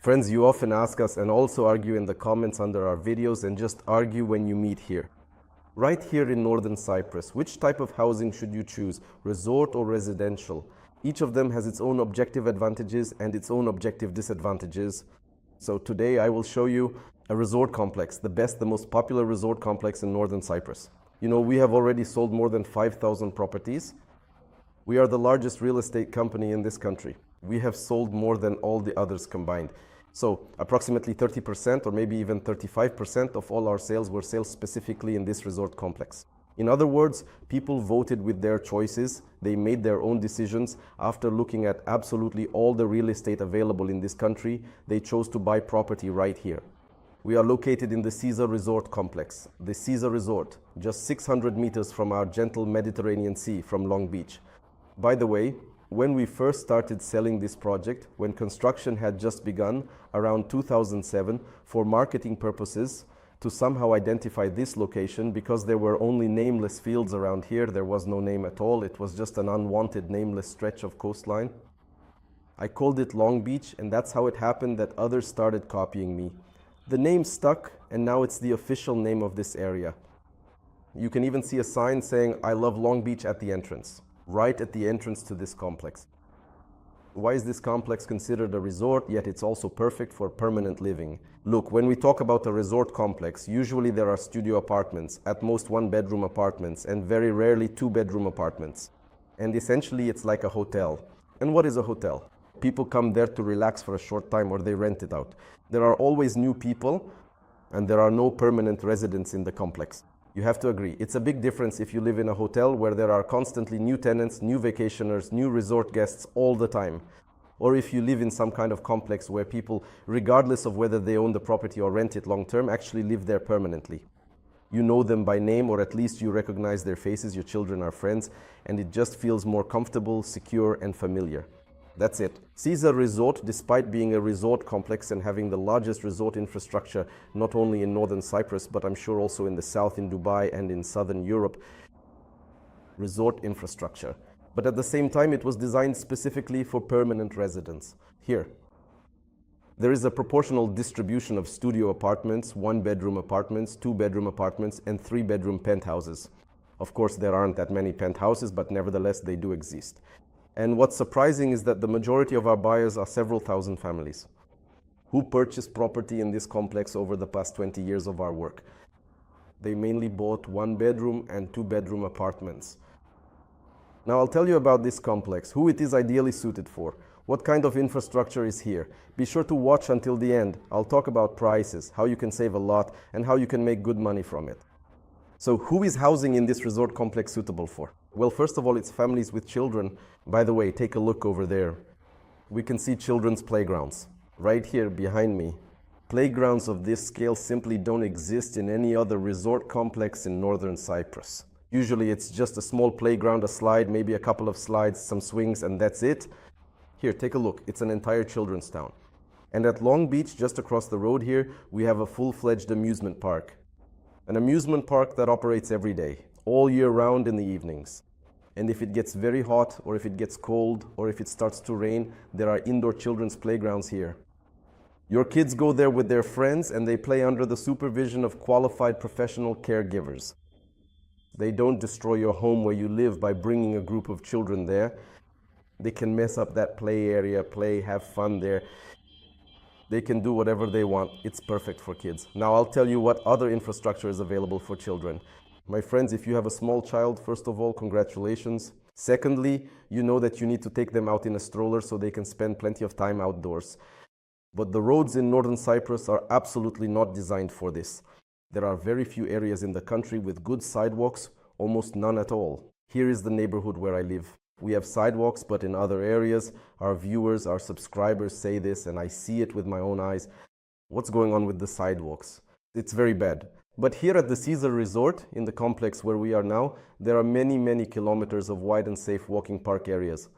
Friends, you often ask us and also argue in the comments under our videos, and just argue when you meet here. Right here in Northern Cyprus, which type of housing should you choose, resort or residential? Each of them has its own objective advantages and its own objective disadvantages. So today I will show you a resort complex, the best, the most popular resort complex in Northern Cyprus. You know, we have already sold more than 5,000 properties. We are the largest real estate company in this country. We have sold more than all the others combined. So approximately 30% or maybe even 35% of all our sales were sales specifically in this resort complex. In other words, people voted with their choices. They made their own decisions. After looking at absolutely all the real estate available in this country, they chose to buy property right here. We are located in the Caesar Resort Complex. The Caesar Resort, just 600 meters from our gentle Mediterranean Sea from Long Beach. By the way, when we first started selling this project, when construction had just begun around 2007, for marketing purposes, to somehow identify this location, because there were only nameless fields around here, there was no name at all, it was just an unwanted nameless stretch of coastline. I called it Long Beach, and that's how it happened that others started copying me. The name stuck, and now it's the official name of this area. You can even see a sign saying, "I love Long Beach" at the entrance, right at the entrance to this complex. Why is this complex considered a resort, yet it's also perfect for permanent living? Look, when we talk about a resort complex, usually there are studio apartments, at most one-bedroom apartments, and very rarely two-bedroom apartments. And essentially it's like a hotel. And what is a hotel? People come there to relax for a short time, or they rent it out. There are always new people, and there are no permanent residents in the complex. You have to agree, it's a big difference if you live in a hotel where there are constantly new tenants, new vacationers, new resort guests all the time. Or if you live in some kind of complex where people, regardless of whether they own the property or rent it long term, actually live there permanently. You know them by name, or at least you recognize their faces, your children are friends, and it just feels more comfortable, secure, and familiar. That's it. Caesar Resort, despite being a resort complex and having the largest resort infrastructure, not only in Northern Cyprus, but I'm sure also in the south, in Dubai and in Southern Europe, resort infrastructure. But at the same time, it was designed specifically for permanent residents. Here, there is a proportional distribution of studio apartments, one-bedroom apartments, two-bedroom apartments, and three-bedroom penthouses. Of course, there aren't that many penthouses, but nevertheless, they do exist. And what's surprising is that the majority of our buyers are several thousand families who purchased property in this complex over the past 20 years of our work. They mainly bought one-bedroom and two-bedroom apartments. Now I'll tell you about this complex, who it is ideally suited for, what kind of infrastructure is here. Be sure to watch until the end. I'll talk about prices, how you can save a lot, and how you can make good money from it. So who is housing in this resort complex suitable for? Well, first of all, it's families with children. By the way, take a look over there. We can see children's playgrounds right here behind me. Playgrounds of this scale simply don't exist in any other resort complex in Northern Cyprus. Usually it's just a small playground, a slide, maybe a couple of slides, some swings, and that's it. Here, take a look. It's an entire children's town. And at Long Beach, just across the road here, we have a full-fledged amusement park. An amusement park that operates every day, all year round in the evenings. And if it gets very hot, or if it gets cold, or if it starts to rain, there are indoor children's playgrounds here. Your kids go there with their friends, and they play under the supervision of qualified professional caregivers. They don't destroy your home where you live by bringing a group of children there. They can mess up that play area, play, have fun there. They can do whatever they want. It's perfect for kids. Now I'll tell you what other infrastructure is available for children. My friends, if you have a small child, first of all, congratulations. Secondly, you know that you need to take them out in a stroller so they can spend plenty of time outdoors. But the roads in Northern Cyprus are absolutely not designed for this. There are very few areas in the country with good sidewalks, almost none at all. Here is the neighborhood where I live. We have sidewalks, but in other areas, our viewers, our subscribers say this, and I see it with my own eyes. What's going on with the sidewalks? It's very bad. But here at the Caesar Resort, in the complex where we are now, there are many, many kilometers of wide and safe walking park areas.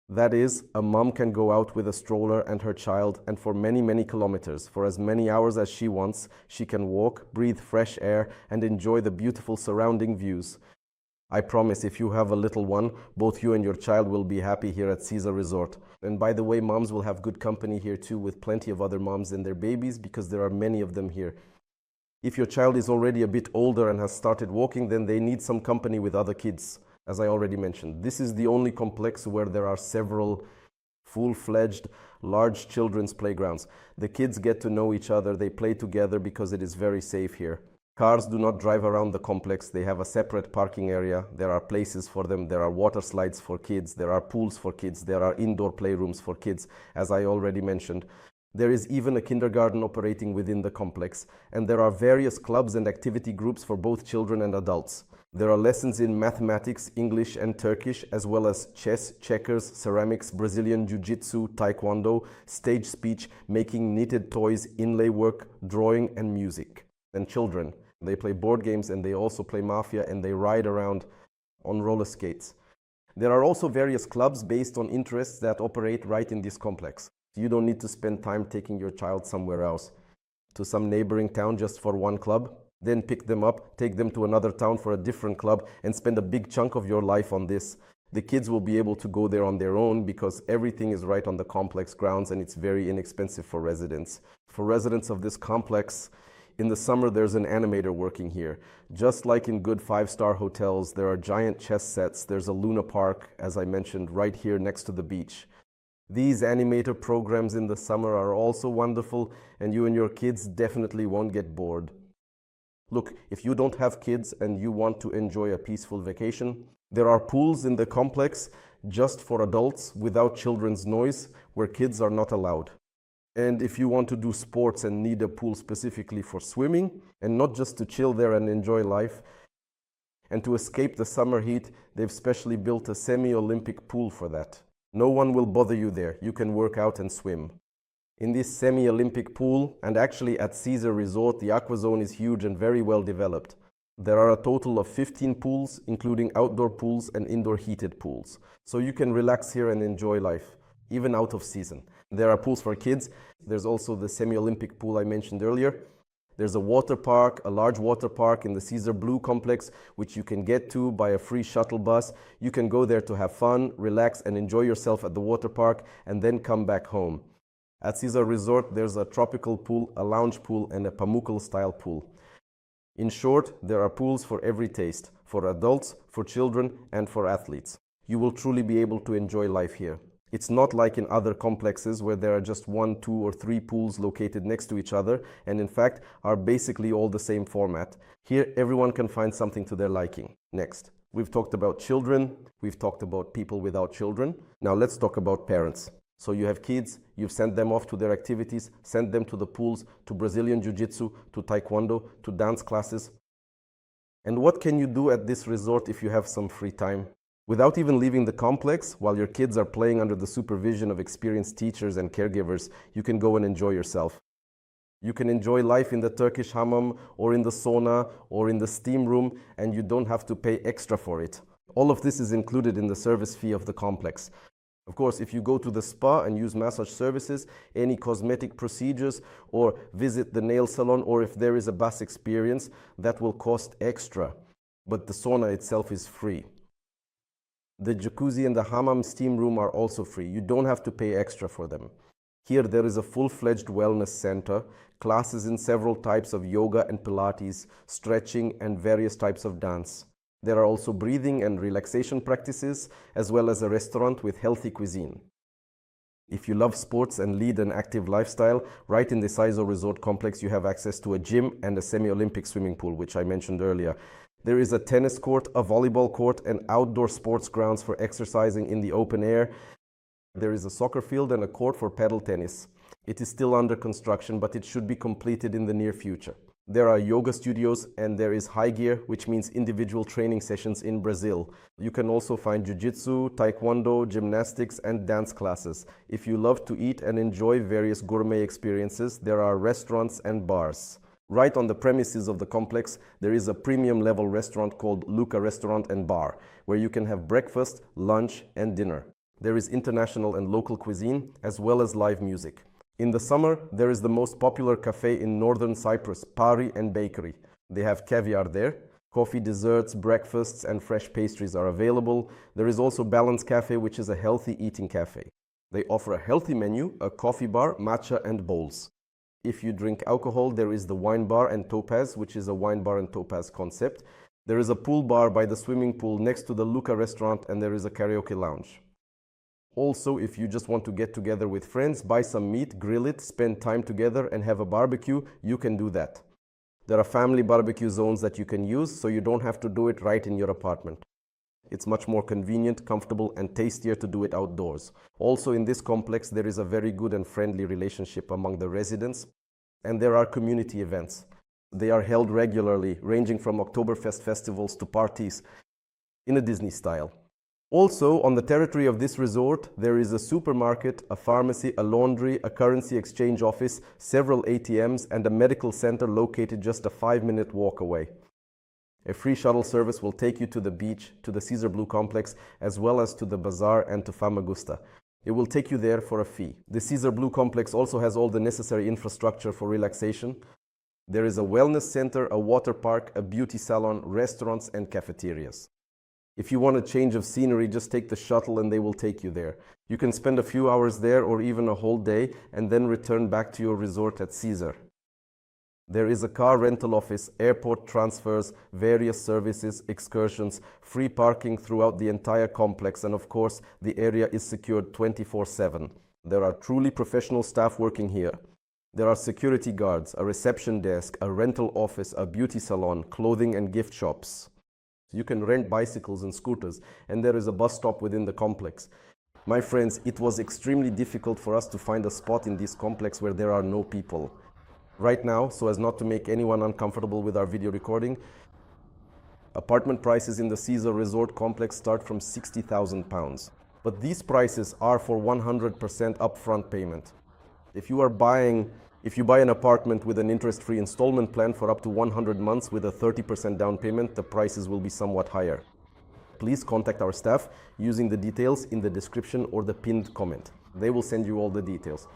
That is, a mom can go out with a stroller and her child, and for many, many kilometers, for as many hours as she wants, she can walk, breathe fresh air, and enjoy the beautiful surrounding views. I promise if you have a little one, both you and your child will be happy here at Caesar Resort. And by the way, moms will have good company here too, with plenty of other moms and their babies, because there are many of them here. If your child is already a bit older and has started walking, then they need some company with other kids, as I already mentioned. This is the only complex where there are several full-fledged large children's playgrounds. The kids get to know each other, they play together because it is very safe here. Cars do not drive around the complex. They have a separate parking area. There are places for them. There are water slides for kids. There are pools for kids. There are indoor playrooms for kids, as I already mentioned. There is even a kindergarten operating within the complex, and there are various clubs and activity groups for both children and adults. There are lessons in mathematics, English and Turkish, as well as chess, checkers, ceramics, Brazilian jiu-jitsu, taekwondo, stage speech, making knitted toys, inlay work, drawing and music. And children, they play board games, and they also play mafia, and they ride around on roller skates. There are also various clubs based on interests that operate right in this complex. You don't need to spend time taking your child somewhere else, to some neighboring town just for one club, then pick them up, take them to another town for a different club, and spend a big chunk of your life on this. The kids will be able to go there on their own because everything is right on the complex grounds, and it's very inexpensive for residents. For residents of this complex, in the summer, there's an animator working here. Just like in good 5-star hotels, there are giant chess sets. There's a Luna Park, as I mentioned, right here next to the beach. These animator programs in the summer are also wonderful, and you and your kids definitely won't get bored. Look, if you don't have kids and you want to enjoy a peaceful vacation, there are pools in the complex just for adults without children's noise, where kids are not allowed. And if you want to do sports and need a pool specifically for swimming, and not just to chill there and enjoy life, and to escape the summer heat, they've specially built a semi-Olympic pool for that. No one will bother you there. You can work out and swim. In this semi-Olympic pool, and actually at Caesar Resort, the aqua zone is huge and very well developed. There are a total of 15 pools, including outdoor pools and indoor heated pools. So you can relax here and enjoy life, even out of season. There are pools for kids. There's also the semi-Olympic pool I mentioned earlier. There's a water park, a large water park in the Caesar Blue complex, which you can get to by a free shuttle bus. You can go there to have fun, relax, and enjoy yourself at the water park, and then come back home. At Caesar Resort, there's a tropical pool, a lounge pool, and a Pamukkale-style pool. In short, there are pools for every taste, for adults, for children, and for athletes. You will truly be able to enjoy life here. It's not like in other complexes where there are just 1, 2, or 3 pools located next to each other, and in fact are basically all the same format. Here, everyone can find something to their liking. Next, we've talked about children, we've talked about people without children. Now let's talk about parents. So you have kids, you've sent them off to their activities, sent them to the pools, to Brazilian Jiu-Jitsu, to Taekwondo, to dance classes. And what can you do at this resort if you have some free time? Without even leaving the complex, while your kids are playing under the supervision of experienced teachers and caregivers, you can go and enjoy yourself. You can enjoy life in the Turkish hammam, or in the sauna, or in the steam room, and you don't have to pay extra for it. All of this is included in the service fee of the complex. Of course, if you go to the spa and use massage services, any cosmetic procedures, or visit the nail salon, or if there is a bath experience, that will cost extra. But the sauna itself is free. The jacuzzi and the hammam steam room are also free. You don't have to pay extra for them. Here there is a full-fledged wellness center, classes in several types of yoga and Pilates, stretching and various types of dance. There are also breathing and relaxation practices, as well as a restaurant with healthy cuisine. If you love sports and lead an active lifestyle, right in the Caesar Resort complex you have access to a gym and a semi-Olympic swimming pool, which I mentioned earlier. There is a tennis court, a volleyball court, and outdoor sports grounds for exercising in the open air. There is a soccer field and a court for padel tennis. It is still under construction, but it should be completed in the near future. There are yoga studios, and there is high gear, which means individual training sessions in Brazil. You can also find jiu-jitsu, taekwondo, gymnastics, and dance classes. If you love to eat and enjoy various gourmet experiences, there are restaurants and bars. Right on the premises of the complex, there is a premium level restaurant called Luca Restaurant and Bar, where you can have breakfast, lunch, and dinner. There is international and local cuisine, as well as live music. In the summer, there is the most popular cafe in Northern Cyprus, Pari and Bakery. They have caviar there. Coffee, desserts, breakfasts, and fresh pastries are available. There is also Balance Cafe, which is a healthy eating cafe. They offer a healthy menu, a coffee bar, matcha and bowls. If you drink alcohol, there is the wine bar and topaz, which is a wine bar and topaz concept. There is a pool bar by the swimming pool next to the Luca restaurant, and there is a karaoke lounge. Also, if you just want to get together with friends, buy some meat, grill it, spend time together and have a barbecue, you can do that. There are family barbecue zones that you can use, so you don't have to do it right in your apartment. It's much more convenient, comfortable and tastier to do it outdoors. Also in this complex, there is a very good and friendly relationship among the residents, and there are community events. They are held regularly, ranging from Oktoberfest festivals to parties in a Disney style. Also, on the territory of this resort, there is a supermarket, a pharmacy, a laundry, a currency exchange office, several ATMs, and a medical center located just a 5-minute walk away. A free shuttle service will take you to the beach, to the Caesar Blue complex, as well as to the bazaar and to Famagusta. It will take you there for a fee. The Caesar Blue complex also has all the necessary infrastructure for relaxation. There is a wellness center, a water park, a beauty salon, restaurants, and cafeterias. If you want a change of scenery, just take the shuttle and they will take you there. You can spend a few hours there or even a whole day and then return back to your resort at Caesar. There is a car rental office, airport transfers, various services, excursions, free parking throughout the entire complex, and of course, the area is secured 24/7. There are truly professional staff working here. There are security guards, a reception desk, a rental office, a beauty salon, clothing and gift shops. You can rent bicycles and scooters, and there is a bus stop within the complex. My friends, it was extremely difficult for us to find a spot in this complex where there are no people. Right now, so as not to make anyone uncomfortable with our video recording, apartment prices in the Caesar Resort complex start from £60,000. But these prices are for 100% upfront payment. If you buy an apartment with an interest-free installment plan for up to 100 months with a 30% down payment, the prices will be somewhat higher. Please contact our staff using the details in the description or the pinned comment. They will send you all the details.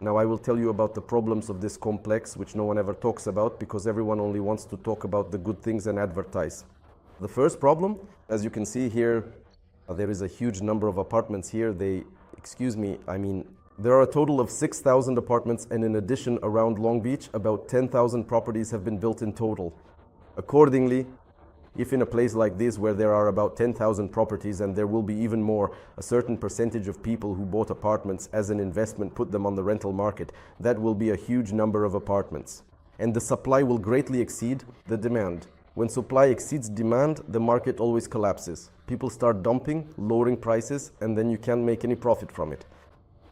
Now I will tell you about the problems of this complex, which no one ever talks about because everyone only wants to talk about the good things and advertise. The first problem, as you can see here, there is a huge number of apartments here. There are a total of 6,000 apartments, and in addition, around Long Beach, about 10,000 properties have been built in total. Accordingly, if in a place like this where there are about 10,000 properties, and there will be even more, a certain percentage of people who bought apartments as an investment put them on the rental market, that will be a huge number of apartments. And the supply will greatly exceed the demand. When supply exceeds demand, the market always collapses. People start dumping, lowering prices, and then you can't make any profit from it.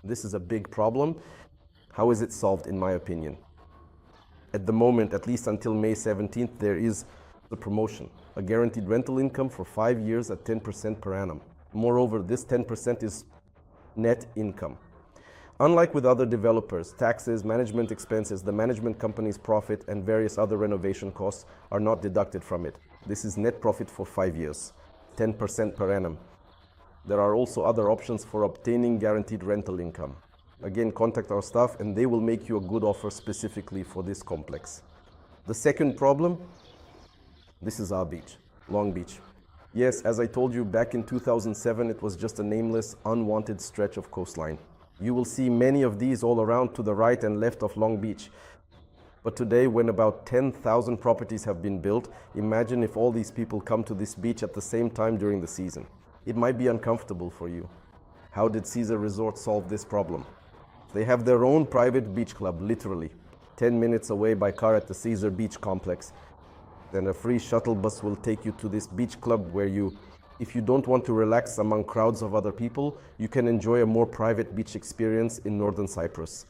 This is a big problem. How is it solved, in my opinion? At the moment, at least until May 17th, there is a promotion, a guaranteed rental income for 5 years at 10% per annum. Moreover, this 10% is net income. Unlike with other developers, taxes, management expenses, the management company's profit, and various other renovation costs are not deducted from it. This is net profit for 5 years, 10% per annum. There are also other options for obtaining guaranteed rental income. Again, contact our staff and they will make you a good offer specifically for this complex. The second problem, this is our beach, Long Beach. Yes, as I told you, back in 2007, it was just a nameless, unwanted stretch of coastline. You will see many of these all around to the right and left of Long Beach. But today, when about 10,000 properties have been built, imagine if all these people come to this beach at the same time during the season. It might be uncomfortable for you. How did Caesar Resort solve this problem? They have their own private beach club, literally, 10 minutes away by car at the Caesar Beach complex. Then a free shuttle bus will take you to this beach club where if you don't want to relax among crowds of other people, you can enjoy a more private beach experience in Northern Cyprus.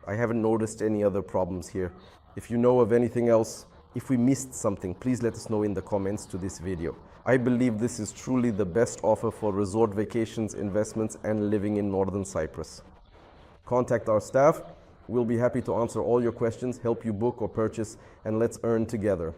I haven't noticed any other problems here. If you know of anything else, if we missed something, please let us know in the comments to this video. I believe this is truly the best offer for resort vacations, investments, and living in Northern Cyprus. Contact our staff. We'll be happy to answer all your questions, help you book or purchase, and let's earn together.